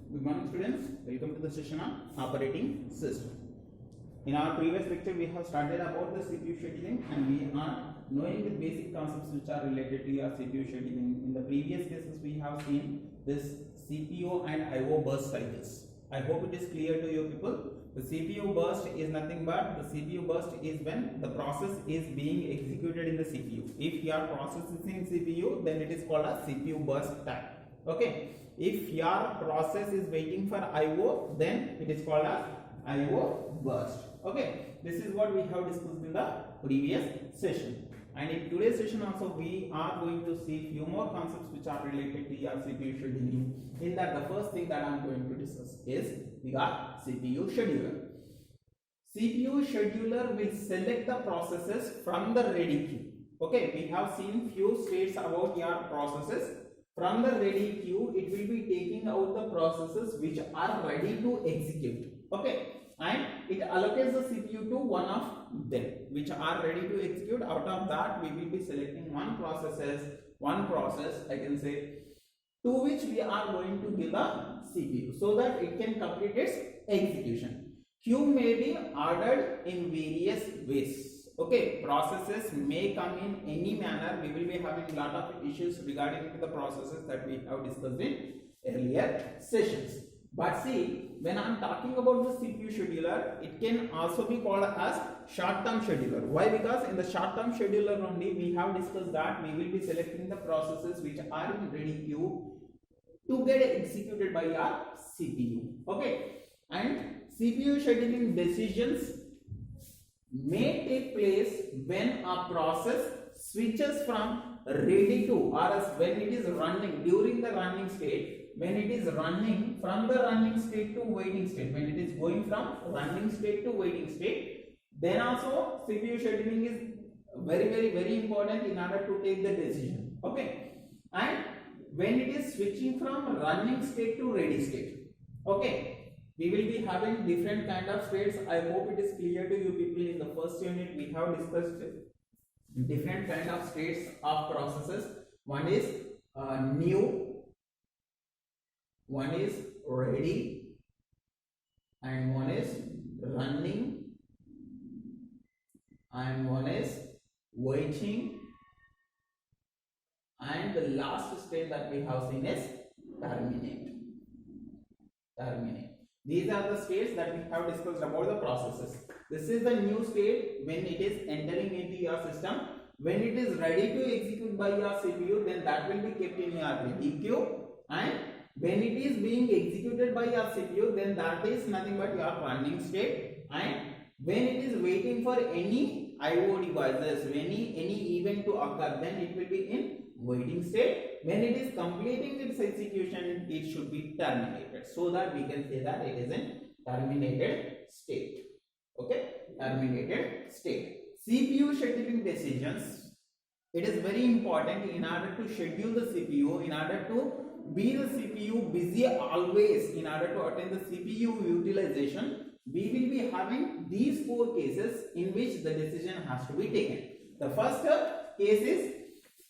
Good morning students, welcome to the session on operating system. In our previous lecture we have started about the CPU scheduling and we are knowing the basic concepts which are related to your CPU scheduling. In the previous cases we have seen this CPU and IO burst cycles. I hope it is clear to you people. The CPU burst is nothing but the CPU burst is when the process is being executed in the CPU. If you are processing CPU, then it is called a CPU burst time. Okay. If your process is waiting for IO, then it is called as IO burst. Okay, this is what we have discussed in the previous session. And in today's session also we are going to see few more concepts which are related to your CPU scheduling. In that, the first thing that I am going to discuss is your CPU scheduler. CPU scheduler will select the processes from the ready queue. Okay, we have seen few states about your processes. From the ready queue, it will be taking out the processes which are ready to execute. Okay, and it allocates the CPU to one of them which are ready to execute. Out of that, we will be selecting one process I can say, to which we are going to give the CPU so that it can complete its execution. Queue may be ordered in various ways. Okay, processes may come in any manner. We will be having a lot of issues regarding to the processes that we have discussed in earlier sessions. But see, when I am talking about the CPU scheduler, it can also be called as short-term scheduler. Why? Because in the short-term scheduler only we have discussed that we will be selecting the processes which are in ready queue to get executed by our CPU. Okay, and CPU scheduling decisions may take place when a process switches from ready to, or as when it is running during the running state, when it is running from the running state to waiting state, when it is going from running state to waiting state, then also CPU scheduling is very important in order to take the decision. Okay, and when it is switching from running state to ready state, okay, we will be having different kind of states. I hope it is clear to you people. In the first unit we have discussed different kind of states of processes. One is new, one is ready, and one is running, and one is waiting, and the last state that we have seen is terminate. These are the states that we have discussed about the processes. This is the new state when it is entering into your system. When it is ready to execute by your CPU, then that will be kept in your ready queue. And when it is being executed by your CPU, then that is nothing but your running state. And when it is waiting for any IO devices, any event to occur, then it will be in waiting state. When it is completing its execution, it should be terminated, so that we can say that it is in terminated state. Okay, terminated state. CPU scheduling decisions, it is very important in order to schedule the CPU, in order to be the CPU busy always, in order to attain the CPU utilization. We will be having these four cases in which the decision has to be taken. The first case is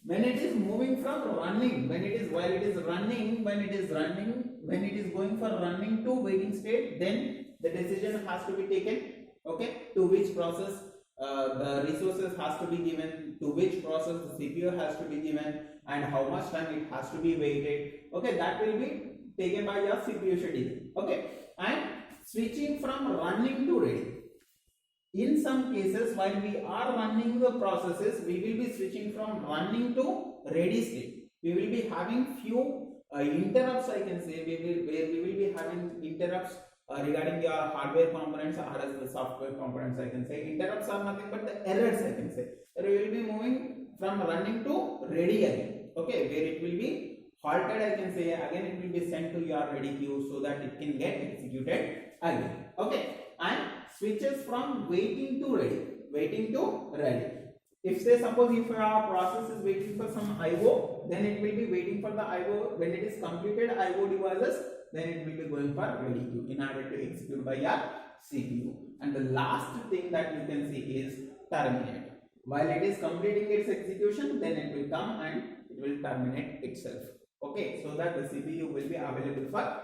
when it is moving from running, when it is going for running to waiting state, then the decision has to be taken. Okay, to which process the resources has to be given, to which process the CPU has to be given, and how much time it has to be waited. Okay, that will be taken by your CPU schedule. Okay, and switching from running to ready. In some cases, while we are running the processes, we will be switching from running to ready state. We will be having few interrupts, I can say, where we will be having interrupts regarding your hardware components or as the software components, I can say. Interrupts are nothing but the errors, I can say. We will be moving from running to ready again. Okay, where it will be halted, I can say. Again, it will be sent to your ready queue so that it can get executed again. Okay, and switches from waiting to ready. If say suppose if our process is waiting for some IO, then it will be waiting for the IO. When it is completed IO devices, then it will be going for ready queue in order to execute by your CPU. And the last thing that you can see is terminate. While it is completing its execution, then it will come and it will terminate itself. Okay, so that the CPU will be available for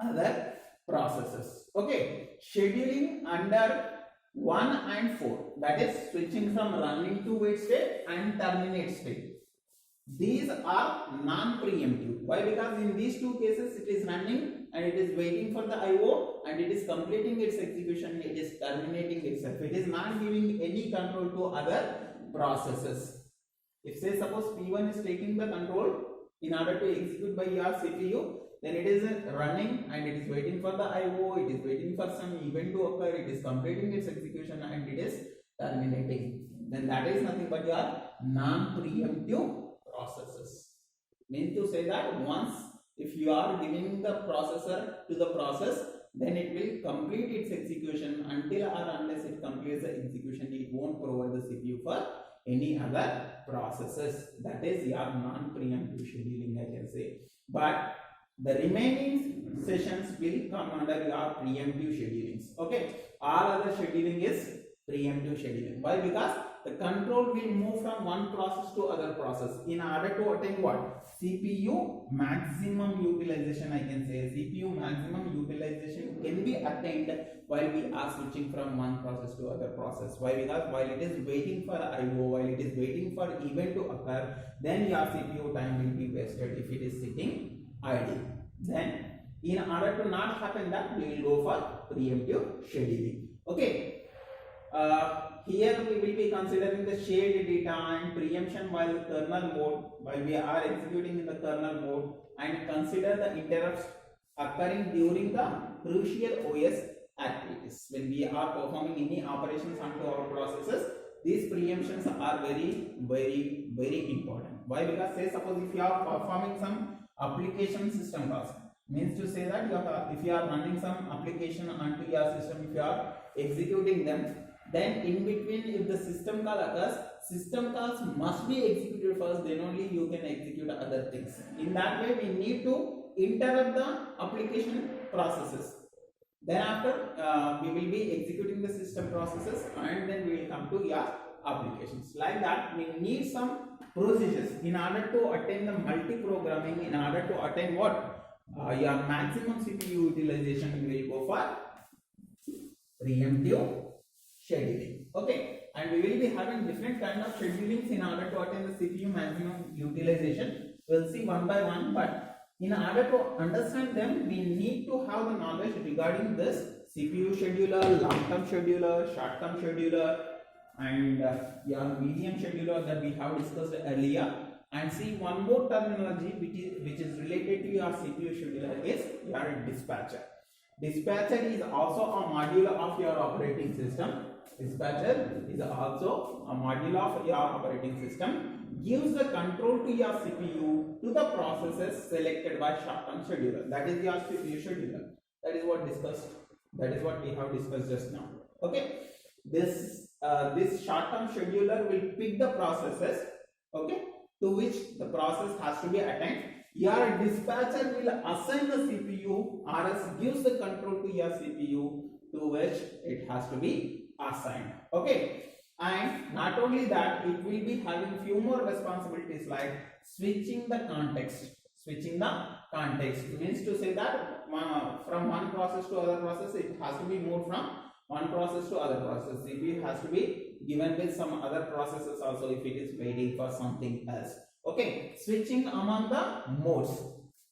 other processes. Okay, scheduling under 1 and 4, that is switching from running to wait state and terminate state. These are non-preemptive. Why? Because in these two cases it is running and it is waiting for the IO and it is completing its execution, it is terminating itself. It is not giving any control to other processes. If say suppose P1 is taking the control in order to execute by your CPU, then it is running and it is waiting for the IO, it is waiting for some event to occur, it is completing its execution and it is terminating. Then that is nothing but your non-preemptive processes. Means to say that once if you are giving the processor to the process, then it will complete its execution. Until or unless it completes the execution, it won't provide the CPU for any other processes. That is your non-preemptive scheduling, I can say. But the remaining sessions will come under your preemptive schedulings. Okay, all other scheduling is preemptive scheduling. Why? Because the control will move from one process to other process in order to attain what? CPU maximum utilization, I can say. CPU maximum utilization can be attained while we are switching from one process to other process. Why? Because while it is waiting for IO, while it is waiting for event to occur, then your CPU time will be wasted if it is sitting idle. Then in order to not happen that, we will go for preemptive scheduling. Okay. Here we will be considering the shared data and preemption while kernel mode, while we are executing in the kernel mode, and consider the interrupts occurring during the crucial OS activities. When we are performing any operations onto our processes, these preemptions are very important. Why? Because say suppose if you are performing some application system calls, means to say that if you are running some application onto your system, if you are executing them, then in between if the system call occurs, system calls must be executed first, then only you can execute other things. In that way we need to interrupt the application processes. Then after we will be executing the system processes and then we will come to your applications. Like that we need some procedures in order to attain the multi-programming, in order to attain what? Your maximum CPU utilization. We will go for preemptive scheduling. Okay, and we will be having different kind of schedulings in order to attain the CPU maximum utilization. We'll see one by one, but in order to understand them, we need to have the knowledge regarding this CPU scheduler, long-term scheduler, short-term scheduler, and your medium scheduler that we have discussed earlier. And see one more terminology which is related to your CPU scheduler is your dispatcher. Dispatcher is also a module of your operating system. Dispatcher is also a module of your operating system. Gives the control to your CPU to the processes selected by short-term scheduler. That is your CPU scheduler. That is what discussed. That is what we have discussed just now. Okay. This short-term scheduler will pick the processes, okay, to which the process has to be attained. Your dispatcher will assign the CPU or else gives the control to your CPU to which it has to be assigned. Okay. And not only that, it will be having few more responsibilities like switching the context. Switching the context means to say that from one process to other process, it has to be moved from one process to other process. CPU has to be given with some other processes also if it is waiting for something else. Okay, switching among the modes,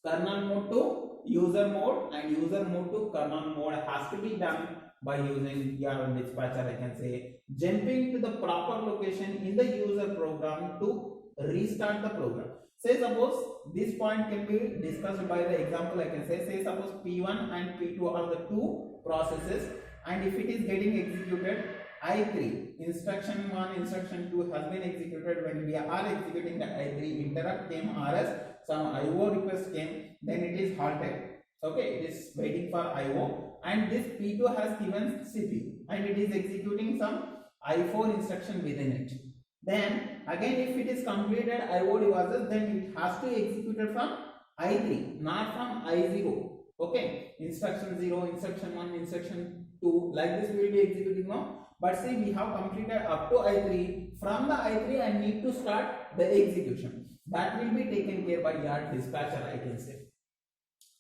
kernel mode to user mode and user mode to kernel mode has to be done by using your dispatcher, I can say. Jumping to the proper location in the user program to restart the program. Say suppose this point can be discussed by the example, I can say suppose P1 and P2 are the two processes, and if it is getting executed, I3 instruction 1 instruction 2 has been executed. When we are executing the I3, interrupt came or else some IO request came, then it is halted. Okay, it is waiting for IO, and this P2 has given CPU and it is executing some I4 instruction within it. Then again if it is completed IO devices, then it has to execute it from I3, not from I0. Okay, instruction 0, instruction 1, instruction 2, like this we will be executing now. But see, we have completed up to I3. From the I3 I need to start the execution. That will be taken care by your dispatcher, I can say.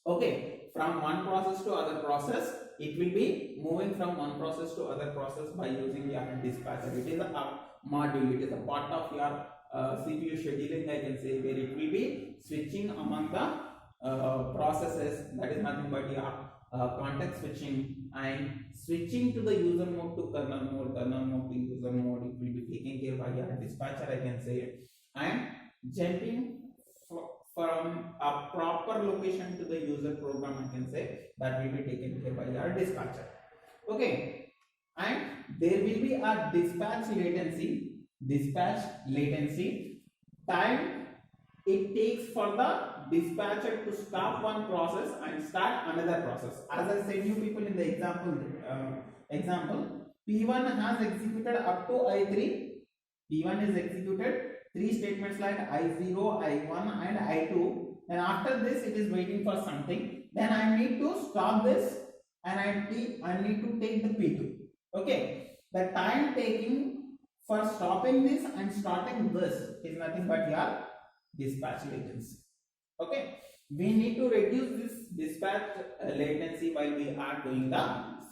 Okay, from one process to other process, it will be moving from one process to other process by using your dispatcher. It is a module, it is a part of your CPU scheduling, I can say, where it will be switching among the processes. That is nothing but your context switching and switching to the user mode to kernel mode to user mode. It will be taken care by your dispatcher, I can say, and jumping from a proper location to the user program, I can say, that will be taken care by your dispatcher. Okay, and there will be a dispatch latency time it takes for the dispatcher to stop one process and start another process. As I said you people in the example, P1 has executed up to I3. P1 is executed 3 statements like I0, I1 and I2. And after this it is waiting for something. Then I need to stop this and I need to take the P2. Okay, the time taking for stopping this and starting this is nothing but your dispatch latency. Okay, we need to reduce this dispatch latency while we are doing the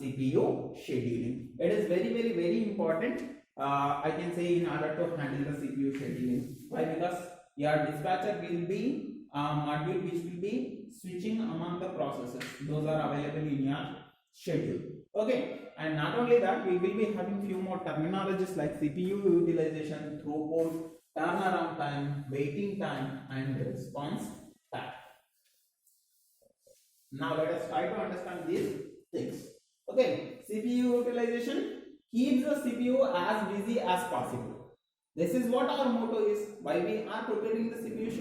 CPU scheduling. It is very important, I can say, in order to handle the CPU scheduling. Why? Because your dispatcher will be a module which will be switching among the processes. Those are available in your schedule. Okay, and not only that, we will be having few more terminologies like CPU utilization, throughput, turnaround time, waiting time and response time. Now let us try to understand these things. Okay, CPU utilization keeps the CPU as busy as possible. This is what our motto is while we are preparing the CPU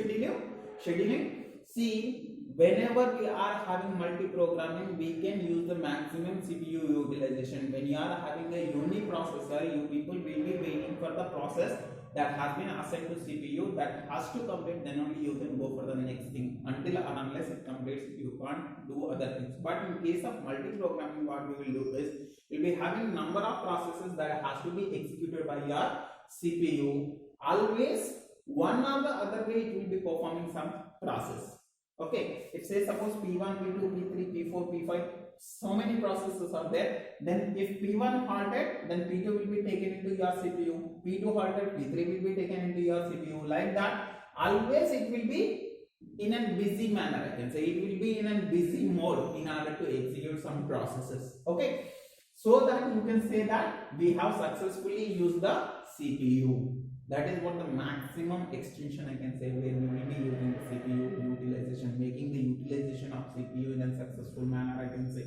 scheduling. See, whenever we are having multi-programming, we can use the maximum CPU utilization. When you are having a uniprocessor, you people will be waiting for the process that has been assigned to CPU that has to complete, then only you can go for the next thing. Until or unless it completes, you can't do other things. But in case of multi-programming, what we will do is, we will be having number of processes that has to be executed by your CPU. Always one or the other way it will be performing some process. Okay, if say suppose P1, P2, P3, P4, P5, so many processes are there, then if P1 halted, then P2 will be taken into your CPU, P2 halted, P3 will be taken into your CPU, like that. Always it will be in a busy manner, I can say, it will be in a busy mode in order to execute some processes. Okay, so that you can say that we have successfully used the CPU. That is what the maximum extension, I can say, where we will be using the CPU utilization, making the utilization of CPU in a successful manner, I can say.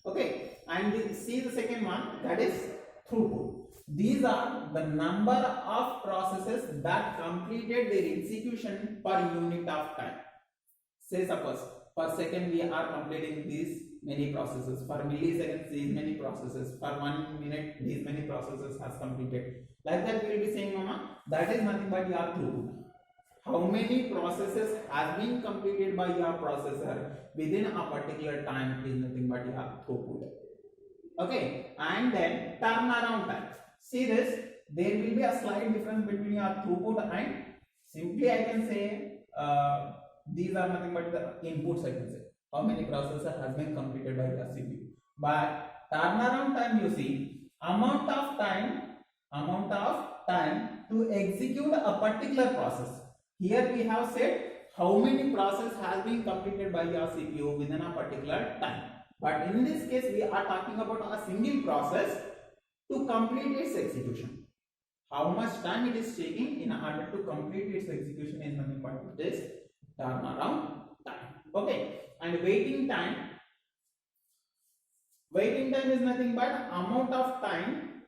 Okay, and see the second one, that is throughput. These are the number of processes that completed their execution per unit of time. Say suppose per second we are completing these many processes, per milliseconds these many processes, per 1 minute these many processes has completed. Like that we will be saying, Mama, that is nothing but your throughput. How many processes has been completed by your processor within a particular time is nothing but your throughput. Okay, and then turnaround time. See this, there will be a slight difference between your throughput and simply I can say these are nothing but the inputs, I can say. How many processes has been completed by the CPU. But turnaround time, you see, amount of time to execute a particular process. Here we have said how many processes has been completed by your CPU within a particular time. But in this case, we are talking about a single process to complete its execution. How much time it is taking in order to complete its execution is nothing but this turnaround time. Okay, and waiting time is nothing but amount of time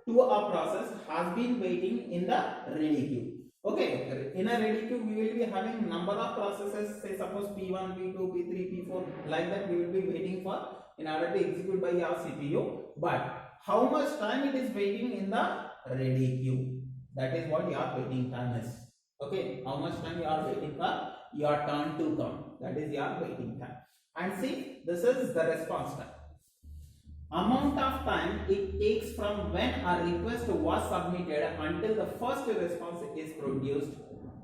to a process has been waiting in the ready queue. Okay, in a ready queue we will be having number of processes, say suppose P1, P2, P3, P4, like that we will be waiting for in order to execute by your CPU. But how much time it is waiting in the ready queue, that is what your waiting time is. Okay, how much time you are waiting for your turn to come, that is your waiting time. And see, this is the response time. Amount of time it takes from when a request was submitted until the first response is produced,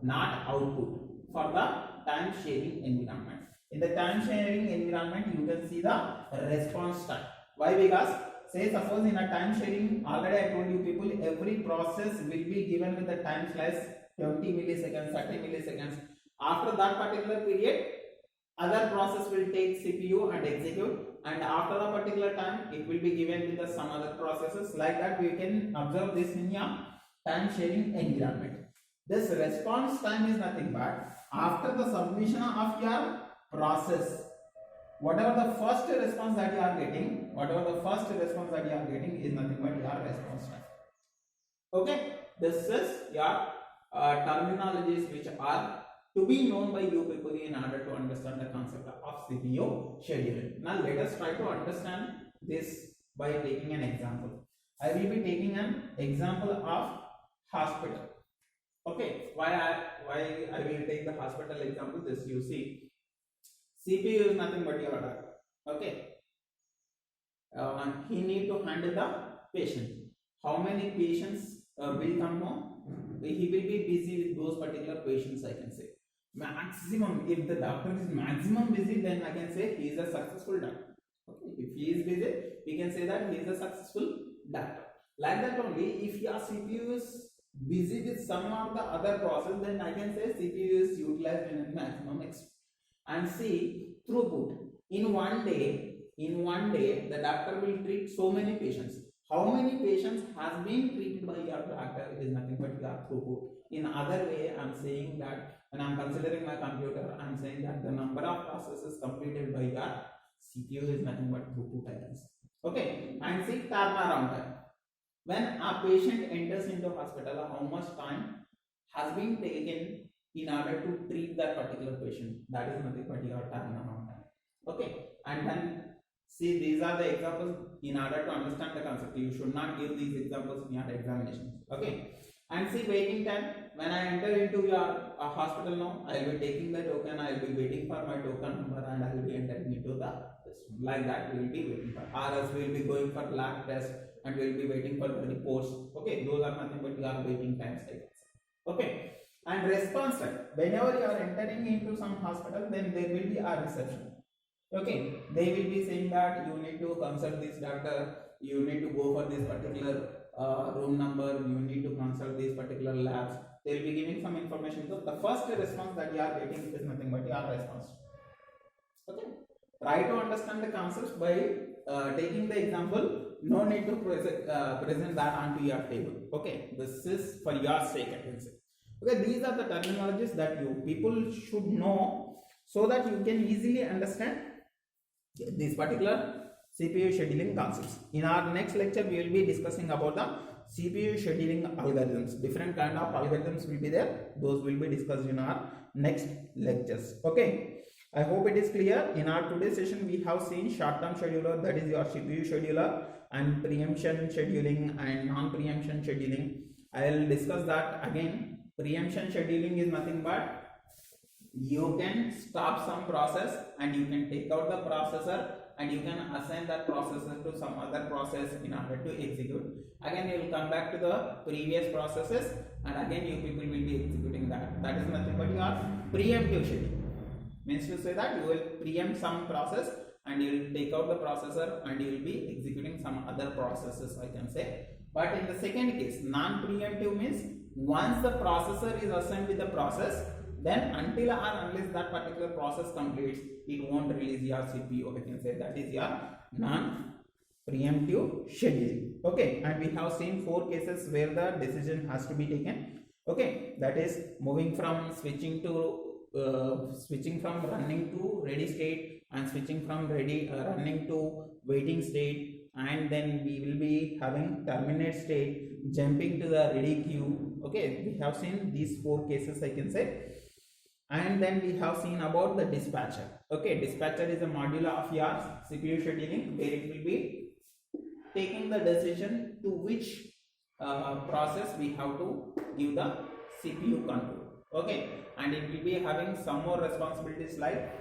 not output, for the time sharing environment. In the time sharing environment, you can see the response time. Why? Because say suppose in a time sharing, already I told you people, every process will be given with the time slice 20 milliseconds, 30 milliseconds. After that particular period, other process will take CPU and execute, and after a particular time it will be given with the some other processes. Like that we can observe this in a time sharing environment. This response time is nothing but after the submission of your process, whatever the first response that you are getting, is nothing but your response time. Okay, this is your terminologies which are to be known by you people in order to understand the concept of CPU scheduling. Now let us try to understand this by taking an example. I will be taking an example of hospital. Okay, why I will take the hospital example? This you see, CPU is nothing but your data. Okay, he need to handle the patient. How many patients will come home? He will be busy with those particular patients, I can say. Maximum, if the doctor is maximum busy, then I can say he is a successful doctor. Okay, if he is busy, we can say that he is a successful doctor. Like that only, if your CPU is busy with some of the other process, then I can say CPU is utilized in maximum extent. And see, throughput. In one day, the doctor will treat so many patients. How many patients has been treated by your doctor is nothing but your throughput. In other way, I am saying that when I am considering my computer, I am saying that the number of processes completed by your CPU is nothing but throughput, I can say. Okay, and see turnaround time. When a patient enters into hospital, how much time has been taken in order to treat that particular patient? That is nothing but your turnaround time. Okay, and then see, these are the examples in order to understand the concept. You should not give these examples in your examinations. Okay, and see waiting time. When I enter into your hospital now, I will be taking the token. I will be waiting for my token number, and I will be entering into the system. Like that, we will be waiting for. Or else we will be going for lab test, and we will be waiting for the reports. Okay, those are nothing but your waiting time cycles. Okay, and response time. Whenever you are entering into some hospital, then there will be a reception. Okay, they will be saying that you need to consult this doctor, you need to go for this particular room number, you need to consult these particular labs. They will be giving some information. So the first response that you are getting is nothing but your response. Okay, try to understand the concepts by taking the example. No need to present that onto your table. Okay, this is for your sake, I can say. Okay, these are the terminologies that you people should know so that you can easily understand these particular CPU scheduling concepts. In our next lecture, we will be discussing about the CPU scheduling algorithms. Different kind of algorithms will be there. Those will be discussed in our next lectures. Okay, I hope it is clear. In our today's session, we have seen short-term scheduler, that is your CPU scheduler, and preemption scheduling and non-preemption scheduling. I will discuss that again. Preemption scheduling is nothing but you can stop some process and you can take out the processor and you can assign that processor to some other process in order to execute. Again, you will come back to the previous processes and again you people will be executing that. That is nothing but your preemptive schedule. Means to say that you will preempt some process and you will take out the processor and you will be executing some other processes, I can say. But in the second case, non-preemptive means once the processor is assigned with the process, then until or unless that particular process completes, it won't release your CPU. I can say that is your non-preemptive scheduling. Okay, and we have seen 4 cases where the decision has to be taken. Okay, that is moving from switching from running to ready state and switching from running to waiting state, and then we will be having terminate state, jumping to the ready queue. Okay, we have seen these 4 cases, I can say. And then we have seen about the dispatcher. Okay, dispatcher is a module of your CPU scheduling where it will be taking the decision to which process we have to give the CPU control. Okay, and it will be having some more responsibilities like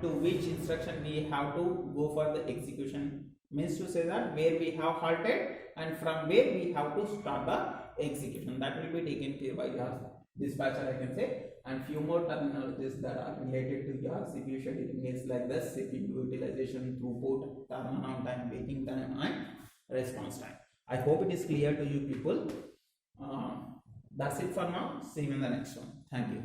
to which instruction we have to go for the execution. Means to say that where we have halted and from where we have to start the execution. That will be taken care by your dispatcher I can say, and few more terminologies that are related to your CPU scheduling is like this: CPU utilization, throughput, turnaround time, waiting time, and response time. I hope it is clear to you people. That's it for now. See you in the next one. Thank you.